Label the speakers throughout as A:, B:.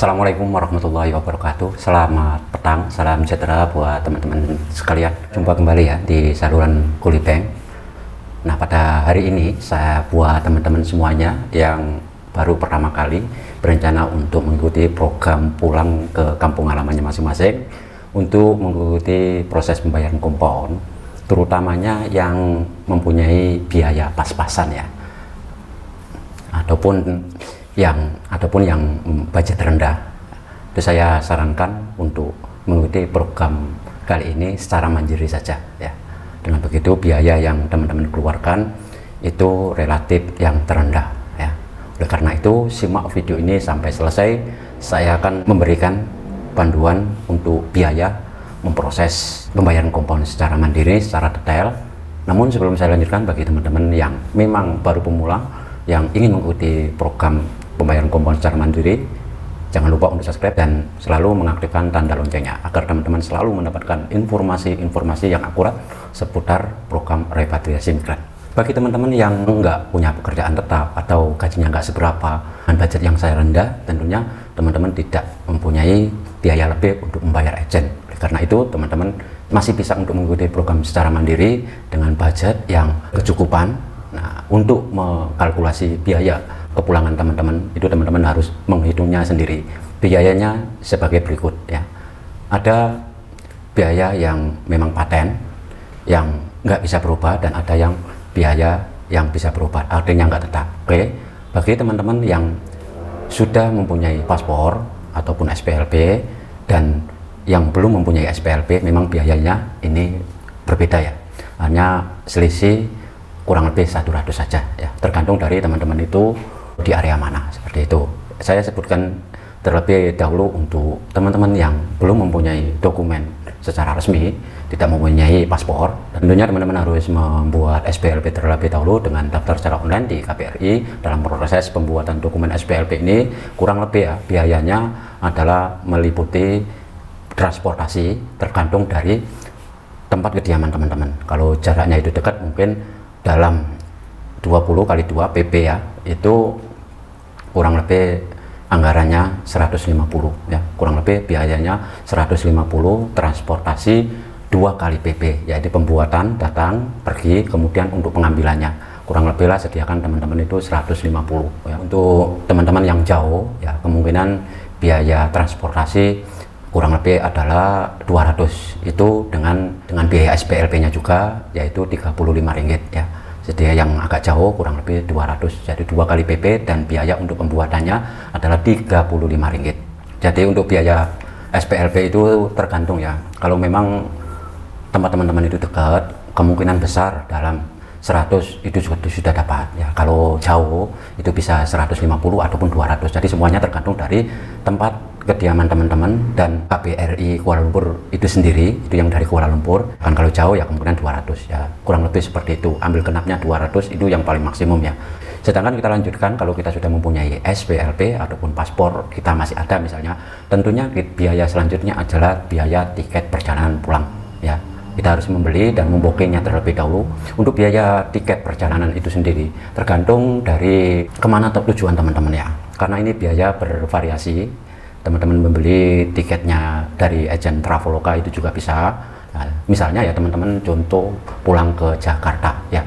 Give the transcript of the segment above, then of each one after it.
A: Assalamualaikum warahmatullahi wabarakatuh. Selamat petang, salam sejahtera buat teman-teman sekalian. Jumpa kembali ya di saluran Kulibeng. Nah, pada hari ini saya buat teman-teman semuanya yang baru pertama kali berencana untuk mengikuti program pulang ke kampung halamannya masing-masing untuk mengikuti proses pembayaran kompon, terutamanya yang mempunyai biaya pas-pasan ya, ataupun yang budget rendah. Itu saya sarankan untuk mengikuti program kali ini secara mandiri saja ya. Dengan begitu biaya yang teman-teman keluarkan itu relatif yang terendah ya. Oleh karena itu simak video ini sampai selesai. Saya akan memberikan panduan untuk biaya memproses pembayaran kompon secara mandiri, secara detail. Namun sebelum saya lanjutkan, bagi teman-teman yang memang baru pemula yang ingin mengikuti program pembayaran kompon secara mandiri, jangan lupa untuk subscribe dan selalu mengaktifkan tanda loncengnya agar teman-teman selalu mendapatkan informasi-informasi yang akurat seputar program repatriasi migran. Bagi teman-teman yang enggak punya pekerjaan tetap atau gajinya enggak seberapa dan budget yang saya rendah, tentunya teman-teman tidak mempunyai biaya lebih untuk membayar agen. Karena itu teman-teman masih bisa untuk mengikuti program secara mandiri dengan budget yang kecukupan. Nah, untuk mengkalkulasi biaya kepulangan teman-teman, itu teman-teman harus menghitungnya sendiri. Biayanya sebagai berikut ya. Ada biaya yang memang paten, yang nggak bisa berubah, dan ada yang biaya yang bisa berubah, artinya nggak tetap. Oke, bagi teman-teman yang sudah mempunyai paspor ataupun SPLB dan yang belum mempunyai SPLB, memang biayanya ini berbeda ya. Hanya selisih kurang lebih 100 saja ya, tergantung dari teman-teman itu di area mana, seperti itu. Saya sebutkan terlebih dahulu untuk teman-teman yang belum mempunyai dokumen secara resmi, tidak mempunyai paspor. Tentunya teman-teman harus membuat SPLB terlebih dahulu dengan daftar secara online di KBRI. Dalam proses pembuatan dokumen SPLB ini kurang lebih ya, biayanya adalah meliputi transportasi tergantung dari tempat kediaman teman-teman. Kalau jaraknya itu dekat, mungkin dalam 20 kali 2 PP ya, itu kurang lebih anggarannya 150 ya, kurang lebih biayanya 150 transportasi 2 kali PP, yaitu pembuatan, datang, pergi, kemudian untuk pengambilannya kurang lebih lah sediakan teman-teman itu 150 ya. Untuk teman-teman yang jauh ya, kemungkinan biaya transportasi kurang lebih adalah 200, itu dengan biaya SPLB nya juga, yaitu 35 ringgit ya. Jadi yang agak jauh kurang lebih 200, jadi 2 kali PP, dan biaya untuk pembuatannya adalah 35 ringgit. Jadi untuk biaya SPLB itu tergantung ya. Kalau memang tempat teman-teman itu dekat, kemungkinan besar dalam 100 itu sudah dapat ya. Kalau jauh itu bisa 150 ataupun 200. Jadi semuanya tergantung dari tempat kediaman teman-teman dan KBRI Kuala Lumpur itu sendiri, itu yang dari Kuala Lumpur. Kan kalau jauh ya kemungkinan 200 ya, kurang lebih seperti itu. Ambil genapnya 200, itu yang paling maksimum ya. Sedangkan kita lanjutkan, kalau kita sudah mempunyai SPLB ataupun paspor kita masih ada misalnya, tentunya biaya selanjutnya adalah biaya tiket perjalanan pulang ya. Kita harus membeli dan membooking terlebih dahulu. Untuk biaya tiket perjalanan itu sendiri tergantung dari kemana tujuan teman-teman ya, karena ini biaya bervariasi. Teman-teman membeli tiketnya dari agen Traveloka itu juga bisa. Nah, misalnya ya teman-teman contoh pulang ke Jakarta ya,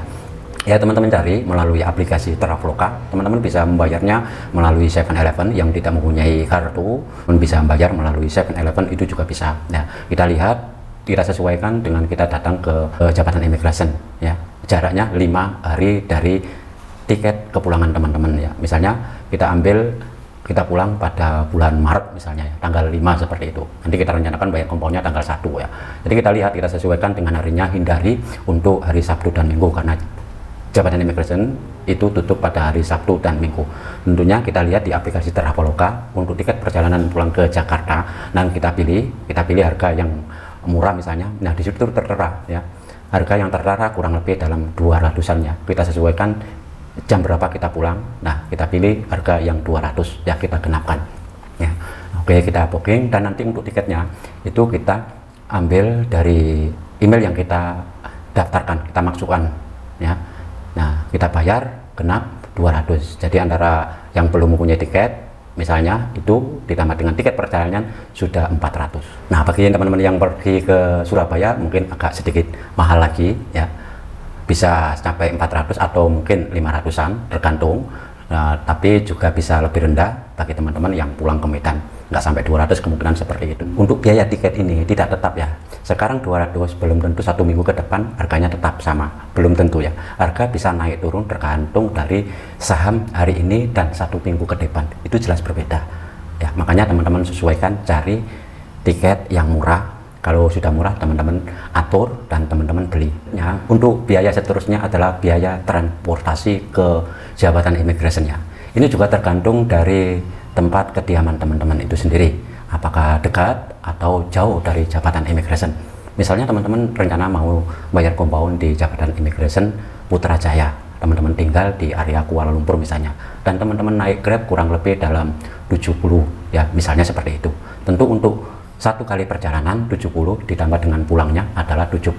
A: teman-teman cari melalui aplikasi Traveloka. Teman-teman bisa membayarnya melalui 7-Eleven yang tidak mempunyai kartu, bisa membayar melalui 7-Eleven itu juga bisa ya. Kita lihat, kita sesuaikan dengan kita datang ke Jabatan Imigrasi ya, jaraknya 5 hari dari tiket kepulangan teman-teman ya. Misalnya kita pulang pada bulan Maret misalnya ya, tanggal 5 seperti itu. Nanti kita rencanakan bayar komponnya tanggal 1 ya. Jadi kita lihat, kita sesuaikan dengan harinya, hindari untuk hari Sabtu dan Minggu karena Jabatan Imigrasi itu tutup pada hari Sabtu dan Minggu. Tentunya kita lihat di aplikasi Traveloka untuk tiket perjalanan pulang ke Jakarta, dan kita pilih harga yang murah misalnya. Nah, di situ tertera ya, harga yang tertera kurang lebih dalam 200-an ya. Kita sesuaikan jam berapa kita pulang. Nah, kita pilih harga yang 200 ya, kita genapkan ya. Oke, kita booking, dan nanti untuk tiketnya itu kita ambil dari email yang kita daftarkan, kita masukkan ya. Nah, kita bayar genap 200. Jadi antara yang belum mempunyai tiket misalnya itu ditambah dengan tiket perjalanan sudah 400. Nah, bagi teman-teman yang pergi ke Surabaya mungkin agak sedikit mahal lagi ya, bisa sampai 400 atau mungkin 500-an tergantung. Nah, tapi juga bisa lebih rendah bagi teman-teman yang pulang ke Medan, nggak sampai 200 kemungkinan seperti itu. Untuk biaya tiket ini tidak tetap ya, sekarang 200, belum tentu 1 minggu ke depan harganya tetap sama, belum tentu ya. Harga bisa naik turun tergantung dari saham hari ini dan 1 minggu ke depan, itu jelas berbeda ya. Makanya teman-teman sesuaikan, cari tiket yang murah. Kalau sudah murah teman-teman atur dan teman-teman beli ya. Untuk biaya seterusnya adalah biaya transportasi ke jabatan imigrasinya. Ini juga tergantung dari tempat kediaman teman-teman itu sendiri, apakah dekat atau jauh dari jabatan imigrasi. Misalnya teman-teman rencana mau bayar compound di jabatan imigrasi Putrajaya, teman-teman tinggal di area Kuala Lumpur misalnya, dan teman-teman naik Grab kurang lebih dalam 70 ya, misalnya seperti itu. Tentu untuk 1 kali perjalanan 70 ditambah dengan pulangnya adalah 70,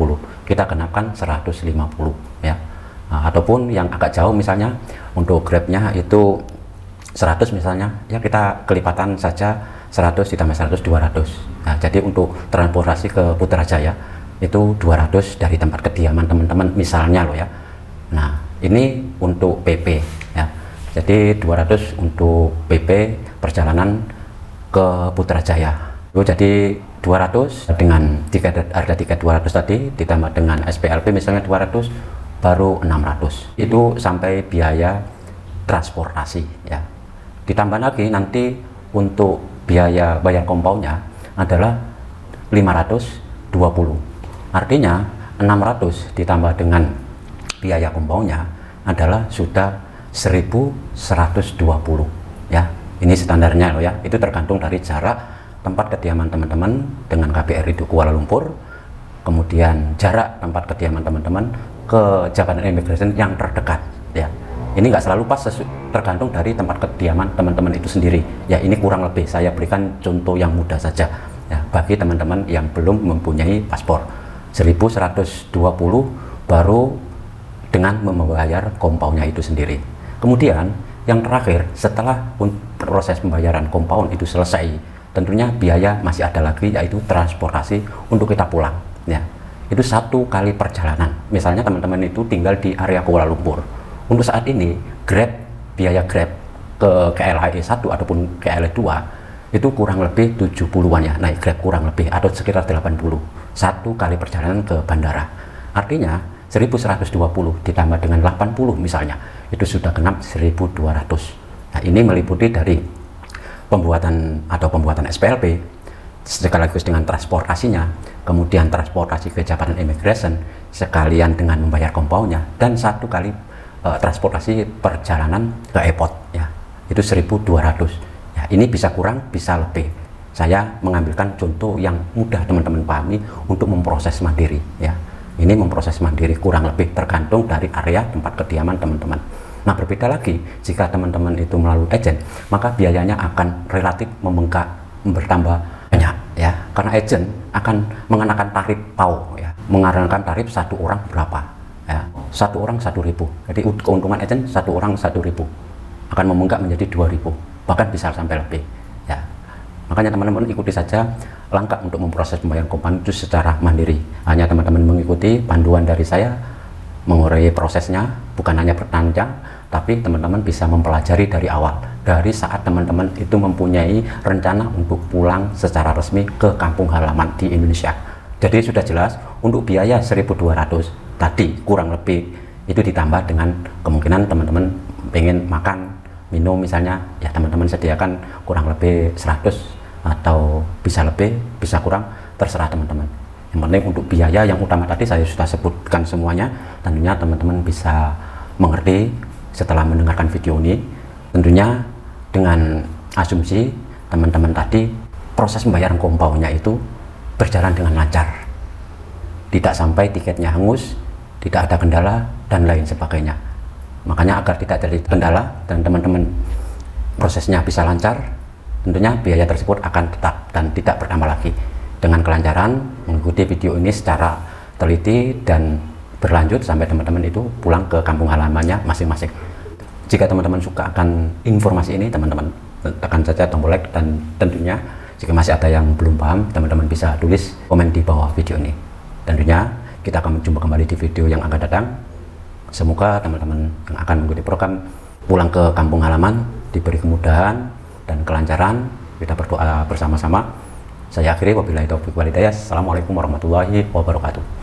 A: kita kenakan 150 ya. Nah, ataupun yang agak jauh misalnya untuk Grabnya itu 100 misalnya ya, kita kelipatan saja 100 ditambah 100 200. Nah, jadi untuk transportasi ke Putrajaya itu 200 dari tempat kediaman teman-teman misalnya loh ya. Nah, ini untuk PP ya, jadi 200 untuk PP perjalanan ke Putrajaya. Jadi 200 dengan harga tiket 200 tadi ditambah dengan SPLP misalnya 200 baru 600, itu sampai biaya transportasi ya. Ditambah lagi nanti untuk biaya bayar compoundnya adalah 520, artinya 600 ditambah dengan biaya compoundnya adalah sudah 1120 ya. Ini standarnya loh ya, itu tergantung dari jarak tempat kediaman teman-teman dengan KBRI di Kuala Lumpur, kemudian jarak tempat kediaman teman-teman ke jabatan imigrasi yang terdekat ya. Ini nggak selalu pas, tergantung dari tempat kediaman teman-teman itu sendiri ya. Ini kurang lebih saya berikan contoh yang mudah saja ya, bagi teman-teman yang belum mempunyai paspor. 1120 baru dengan membayar compoundnya itu sendiri. Kemudian yang terakhir, setelah proses pembayaran compound itu selesai, tentunya biaya masih ada lagi, yaitu transportasi untuk kita pulang ya. Itu 1 kali perjalanan, misalnya teman-teman itu tinggal di area Kuala Lumpur. Untuk saat ini Grab, biaya Grab ke KLHE 1 ataupun KLHE 2 itu kurang lebih 70-an ya, naik Grab kurang lebih atau sekitar 80, 1 kali perjalanan ke bandara. Artinya 1120 ditambah dengan 80 misalnya, itu sudah genap 1200. Nah, ini meliputi dari pembuatan SPLP sekaligus dengan transportasinya, kemudian transportasi ke jabatan imigrasi sekalian dengan membayar compoundnya, dan 1 kali transportasi perjalanan ke airport ya, itu 1200 ya. Ini bisa kurang bisa lebih, saya mengambilkan contoh yang mudah teman-teman pahami untuk memproses mandiri ya. Ini memproses mandiri kurang lebih tergantung dari area tempat kediaman teman-teman. Nah, berbeda lagi jika teman-teman itu melalui agen, maka biayanya akan relatif membengkak, bertambah banyak ya, karena agen akan mengenakan tarif PAU ya, mengenakan tarif 1 orang berapa ya, 1 orang 1.000. Jadi keuntungan agen 1 orang 1.000 akan membengkak menjadi 2.000, bahkan bisa sampai lebih ya. Makanya teman-teman ikuti saja langkah untuk memproses pembayaran compound itu secara mandiri. Hanya teman-teman mengikuti panduan dari saya, mengurai prosesnya, bukan hanya bertanya, tapi teman-teman bisa mempelajari dari awal, dari saat teman-teman itu mempunyai rencana untuk pulang secara resmi ke kampung halaman di Indonesia. Jadi sudah jelas untuk biaya 1200 tadi kurang lebih itu ditambah dengan kemungkinan teman-teman pengen makan minum misalnya ya, teman-teman sediakan kurang lebih 100 atau bisa lebih bisa kurang, terserah teman-teman. Yang penting untuk biaya yang utama tadi saya sudah sebutkan semuanya, tentunya teman-teman bisa mengerti setelah mendengarkan video ini. Tentunya dengan asumsi teman-teman tadi proses pembayaran compoundnya itu berjalan dengan lancar, tidak sampai tiketnya hangus, tidak ada kendala dan lain sebagainya. Makanya agar tidak terjadi kendala dan teman-teman prosesnya bisa lancar, tentunya biaya tersebut akan tetap dan tidak bertambah lagi. Dengan kelancaran mengikuti video ini secara teliti dan berlanjut sampai teman-teman itu pulang ke kampung halamannya masing-masing. Jika teman-teman suka akan informasi ini, teman-teman tekan saja tombol like, dan tentunya jika masih ada yang belum paham, teman-teman bisa tulis komen di bawah video ini. Tentunya kita akan jumpa kembali di video yang akan datang. Semoga teman-teman yang akan mengikuti program pulang ke kampung halaman diberi kemudahan dan kelancaran. Kita berdoa bersama-sama. Saya akhiri, wabillahi taufiq wal hidayah. Assalamualaikum warahmatullahi wabarakatuh.